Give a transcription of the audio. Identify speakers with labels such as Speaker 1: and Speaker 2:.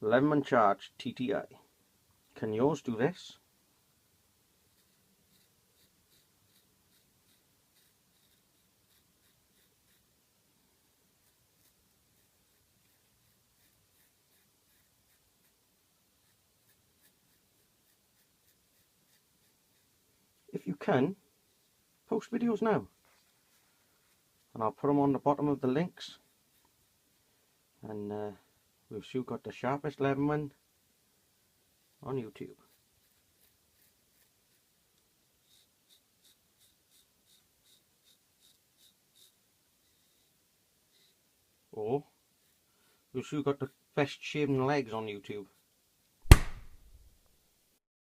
Speaker 1: Leatherman Charge TTI. Can yours do this? If you can, post videos now, and I'll put them on the bottom of the links. And we've still got the sharpest Leatherman on YouTube. Or we've still got the best shaven legs on YouTube.